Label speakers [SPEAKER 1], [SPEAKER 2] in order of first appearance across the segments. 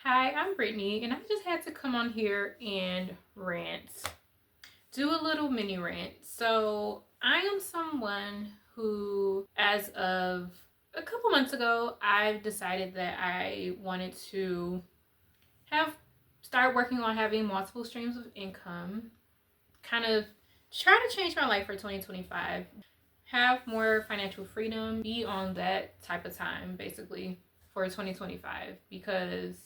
[SPEAKER 1] Hi, I'm Brittany, and I just had to come on here and rant. Do a little mini rant. So, I am someone who, as of a couple months ago, I've decided that I wanted to have start working on having multiple streams of income, kind of try to change my life for 2025, have more financial freedom, be on that type of time basically for 2025 because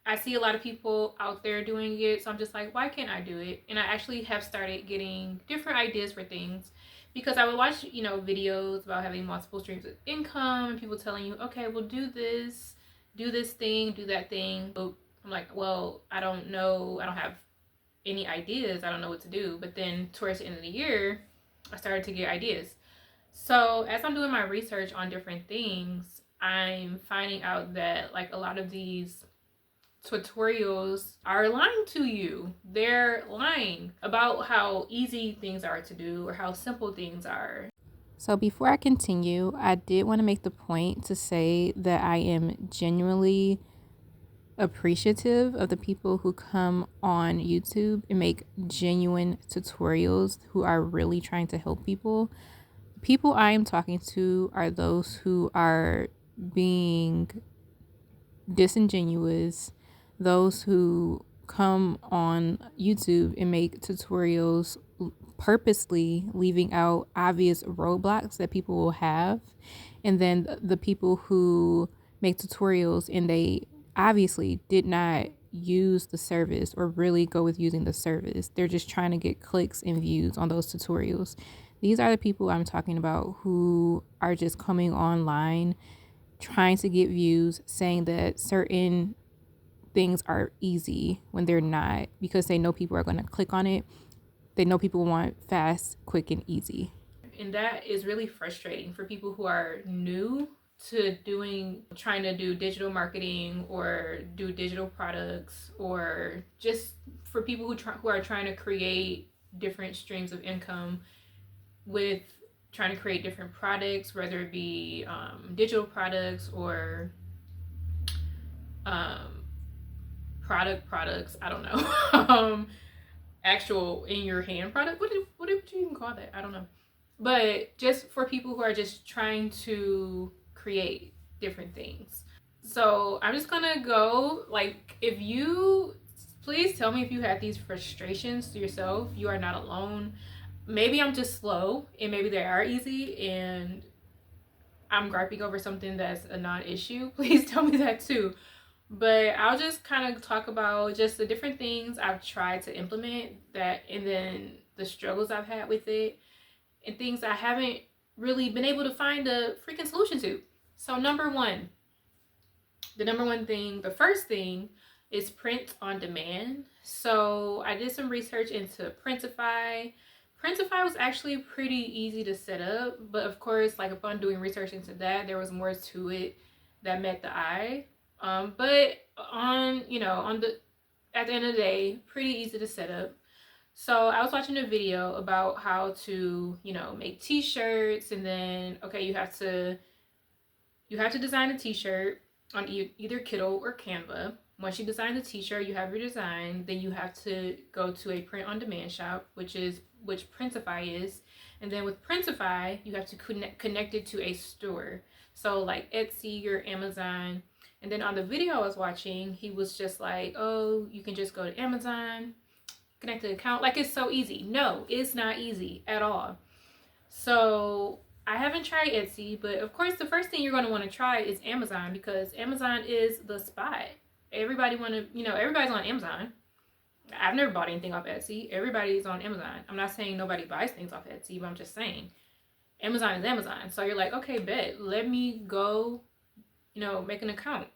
[SPEAKER 1] I see a lot of people out there doing it, so I'm just like, why can't I do it? And I actually have started getting different ideas for things because I would watch, videos about having multiple streams of income and people telling you, okay, well, do this thing, do that thing. But I'm like, well, I don't know. I don't have any ideas. I don't know what to do. But then towards the end of the year, I started to get ideas. So as I'm doing my research on different things, I'm finding out that like a lot of these tutorials are lying to you. They're lying about how easy things are to do or how simple things are.
[SPEAKER 2] So before I continue, I did want to make the point to say that I am genuinely appreciative of the people who come on YouTube and make genuine tutorials who are really trying to help people. The people I am talking to are those who are being disingenuous, those who come on YouTube and make tutorials purposely leaving out obvious roadblocks that people will have, and then the people who make tutorials and they obviously did not use the service or really go with using the service. They're just trying to get clicks and views on those tutorials. These are the people I'm talking about who are just coming online trying to get views, saying that certain things are easy when they're not, because they know people are going to click on it. They know people want fast, quick, and easy.
[SPEAKER 1] And that is really frustrating for people who are new to trying to do digital marketing or do digital products, or just for people who are trying to create different streams of income with trying to create different products, whether it be digital products or products. I don't know. Actual in your hand product. What would you even call that? I don't know. But just for people who are just trying to create different things. So I'm just gonna go, like, if you, please tell me if you had these frustrations yourself. You are not alone. Maybe I'm just slow and maybe they are easy and I'm griping over something that's a non-issue. Please tell me that too. But I'll just kind of talk about just the different things I've tried to implement that, and then the struggles I've had with it, and things I haven't really been able to find a freaking solution to. So the first thing is print on demand. So I did some research into Printify. Printify was actually pretty easy to set up, but of course, like upon doing research into that, there was more to it that met the eye. But at the end of the day, pretty easy to set up. So I was watching a video about how to, make t-shirts, and then, okay, you have to design a t-shirt on either Kittl or Canva. Once you design the t-shirt, you have your design, then you have to go to a print on demand shop, which Printify is. And then with Printify, you have to connect it to a store. So like Etsy or Amazon. And then on the video I was watching, he was just like, oh, you can just go to Amazon, connect the account. Like, it's so easy. No, it's not easy at all. So I haven't tried Etsy, but of course the first thing you're going to want to try is Amazon, because Amazon is the spot. Everybody's on Amazon. I've never bought anything off Etsy. Everybody's on Amazon. I'm not saying nobody buys things off Etsy, but I'm just saying Amazon is Amazon. So you're like, okay, bet, let me go, make an account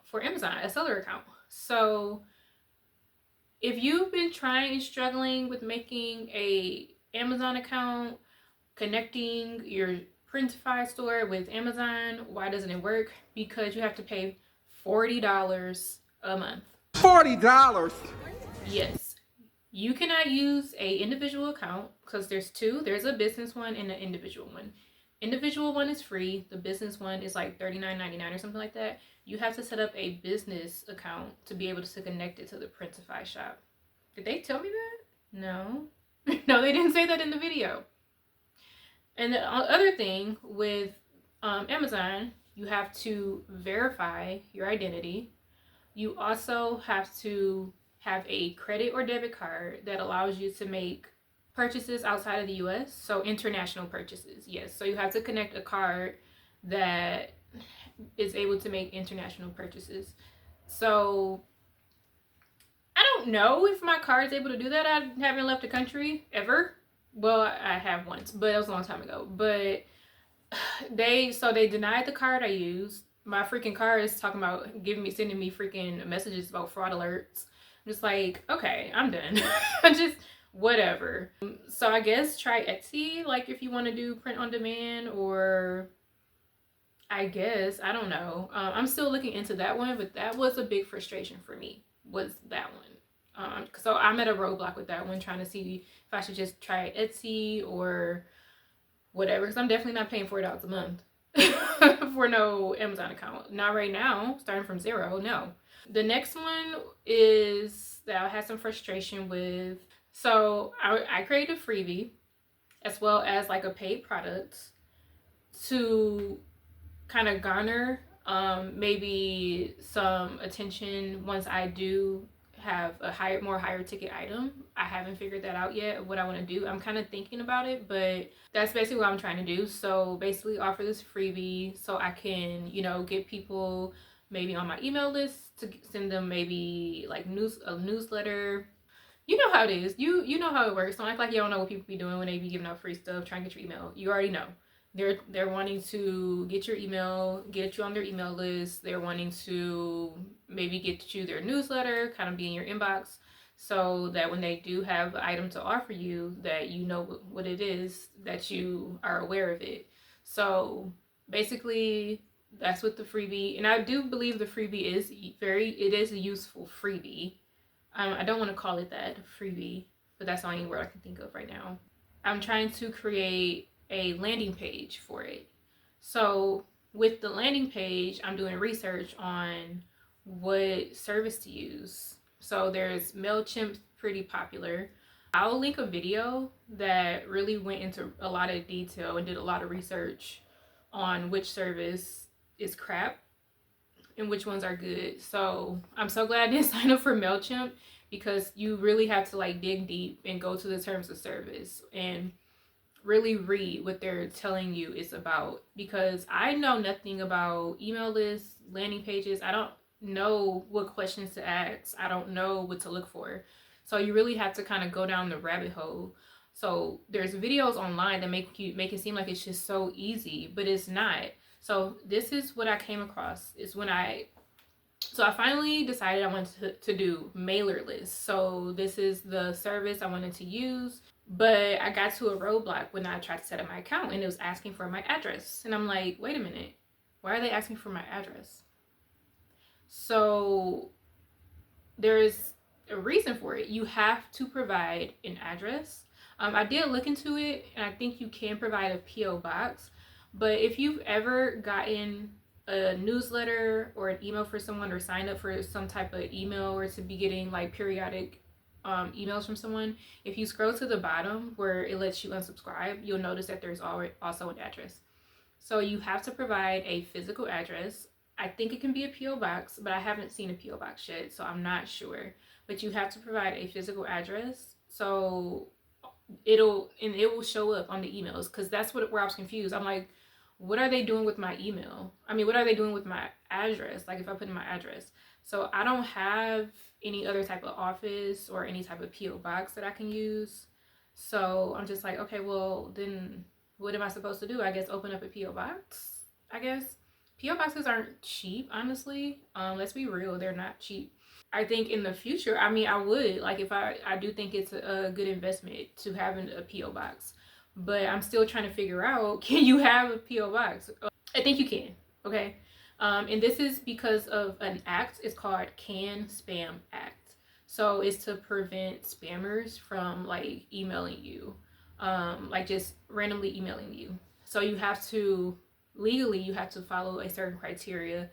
[SPEAKER 1] for Amazon, a seller account. So if you've been trying and struggling with making a Amazon account, connecting your Printify store with Amazon, why doesn't it work? Because you have to pay $40 a month.
[SPEAKER 3] $40?
[SPEAKER 1] Yes. You cannot use a individual account because there's two. There's a business one and an individual one. Individual one is free. The business one is like $39.99 or something like that. You have to set up a business account to be able to connect it to the Printify shop. Did they tell me that? No. No, they didn't say that in the video. And the other thing with Amazon, you have to verify your identity. You also have to have a credit or debit card that allows you to make purchases outside of the US. So international purchases, yes. So you have to connect a card that is able to make international purchases. So I don't know if my card is able to do that. I haven't left the country ever. Well, I have once, but it was a long time ago. But they denied the card I used. My freaking card is talking about sending me freaking messages about fraud alerts. I'm just like, okay, I'm done. I'm just whatever. So I guess try Etsy, like if you want to do print on demand, or I guess I don't know. I'm still looking into that one, but that was a big frustration for me. Was that one? So I'm at a roadblock with that one, trying to see if I should just try Etsy or whatever, because I'm definitely not paying $40 a month for no Amazon account. Not right now, starting from zero, no. The next one is that I had some frustration with. So I created a freebie as well as like a paid product to kind of garner maybe some attention once I do have a higher ticket item. I haven't figured that out yet, what I want to do. I'm kind of thinking about it, but that's basically what I'm trying to do. So basically offer this freebie so I can, get people maybe on my email list to send them maybe like a newsletter. You know how it is. You know how it works. Don't act like you don't know what people be doing when they be giving out free stuff, trying to get your email. You already know. They're wanting to get your email, get you on their email list. They're wanting to maybe get you their newsletter, kind of be in your inbox, so that when they do have an item to offer you, that you know what it is, that you are aware of it. So basically, that's what the freebie, and I do believe the freebie is it is a useful freebie. I don't want to call it that, freebie, but that's the only word I can think of right now. I'm trying to create a landing page for it. So with the landing page, I'm doing research on what service to use. So there's MailChimp, pretty popular. I'll link a video that really went into a lot of detail and did a lot of research on which service is crap and which ones are good. So I'm so glad I didn't sign up for MailChimp, because you really have to like dig deep and go to the terms of service and really read what they're telling you it's about, because I know nothing about email lists, landing pages. I don't know what questions to ask. I don't know what to look for. So you really have to kind of go down the rabbit hole. So there's videos online that make it seem like it's just so easy, but it's not. So this is what I came across is when I finally decided I wanted to do mailer lists. So this is the service I wanted to use. But I got to a roadblock when I tried to set up my account, and it was asking for my address. And I'm like, wait a minute, why are they asking for my address? So there's a reason for it. You have to provide an address. I did look into it, and I think you can provide a P.O. box. But if you've ever gotten a newsletter or an email for someone, or signed up for some type of email, or to be getting like periodic emails from someone, if you scroll to the bottom where it lets you unsubscribe, you'll notice that there's also an address. So you have to provide a physical address. I think it can be a P.O. box, but I haven't seen a P.O. box yet, so I'm not sure. But you have to provide a physical address, so it will show up on the emails, because that's where I was confused. I'm like, what are they doing with my email? I mean, what are they doing with my address? Like if I put in my address. So I don't have any other type of office or any type of P.O. box that I can use. So I'm just like, okay, well then what am I supposed to do? I guess open up a P.O. box, I guess. P.O. boxes aren't cheap, honestly. Let's be real, they're not cheap. I think in the future, I mean, I would, like if I do think it's a good investment to have a P.O. box. But I'm still trying to figure out, can you have a P.O. box? I think you can, okay? And this is because of an act. It's called CAN-SPAM Act. So it's to prevent spammers from like emailing you, like just randomly emailing you. So you have to, legally, you have to follow a certain criteria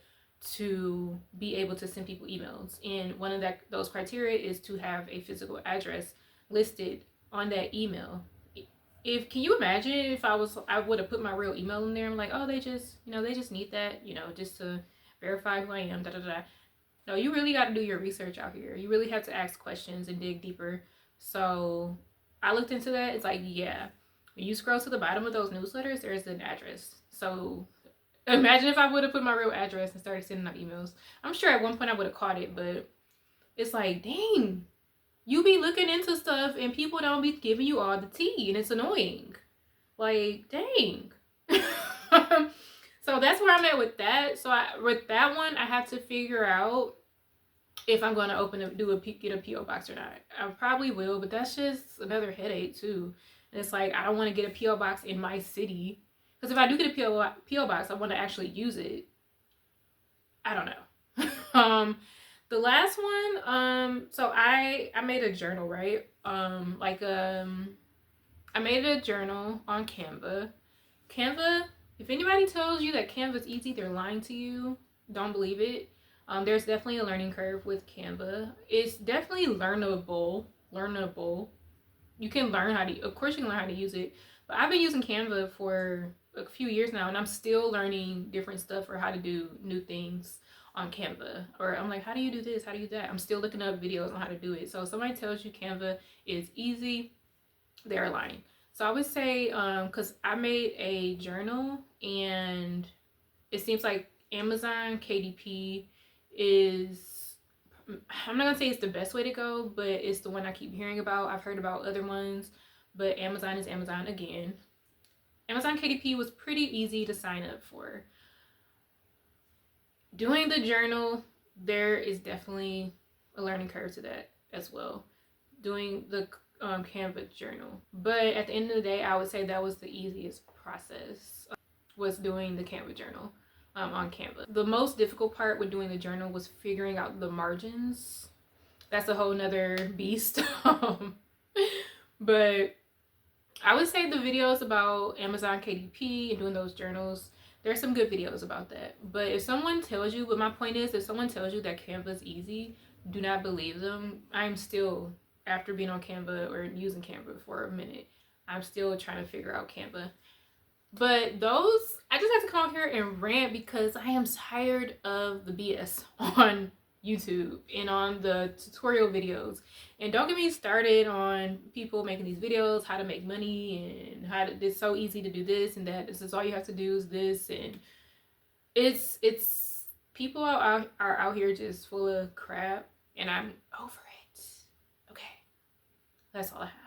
[SPEAKER 1] to be able to send people emails. And one of those criteria is to have a physical address listed on that email. If can you imagine if I would have put my real email in there? I'm like, oh, they just need that, just to verify who I am. Da da da. No, you really got to do your research out here. You really have to ask questions and dig deeper. So I looked into that. It's like, yeah, when you scroll to the bottom of those newsletters, there's an address. So imagine if I would have put my real address and started sending out emails. I'm sure at one point I would have caught it, but it's like, dang, you be looking into stuff and people don't be giving you all the tea, and it's annoying. Like, dang. So that's where I'm at with that. So with that one, I have to figure out if I'm going to get a PO box or not. I probably will, but that's just another headache too. And it's like, I don't want to get a PO box in my city, because if I do get a PO box, I want to actually use it. I don't know. The last one, so I made a journal, right? I made a journal on Canva. Canva, if anybody tells you that Canva is easy, they're lying to you. Don't believe it. There's definitely a learning curve with Canva. It's definitely learnable. You can learn of course you can learn how to use it. But I've been using Canva for a few years now, and I'm still learning different stuff or how to do new things on Canva. Or I'm like, how do you do this? How do you do that? I'm still looking up videos on how to do it. So if somebody tells you Canva is easy, they're lying. So I would say, because I made a journal, and it seems like Amazon KDP is, I'm not gonna say it's the best way to go, but it's the one I keep hearing about. I've heard about other ones, but Amazon is Amazon again. Amazon KDP was pretty easy to sign up for. Doing the journal, there is definitely a learning curve to that as well. Doing the Canva journal, but at the end of the day, I would say that was the easiest process, was doing the Canva journal on Canva. The most difficult part with doing the journal was figuring out the margins. That's a whole nother beast. But I would say the videos about Amazon KDP and doing those journals, there's some good videos about that. But if someone tells you, but my point is, if someone tells you that Canva is easy, do not believe them. I'm still, after being on Canva or using Canva for a minute, I'm still trying to figure out Canva. But those, I just have to come out here and rant because I am tired of the BS on YouTube and on the tutorial videos. And don't get me started on people making these videos, how to make money and how to, it's so easy to do this and that. This is all you have to do is this. And it's people are out here just full of crap, and I'm over it. Okay, that's all I have.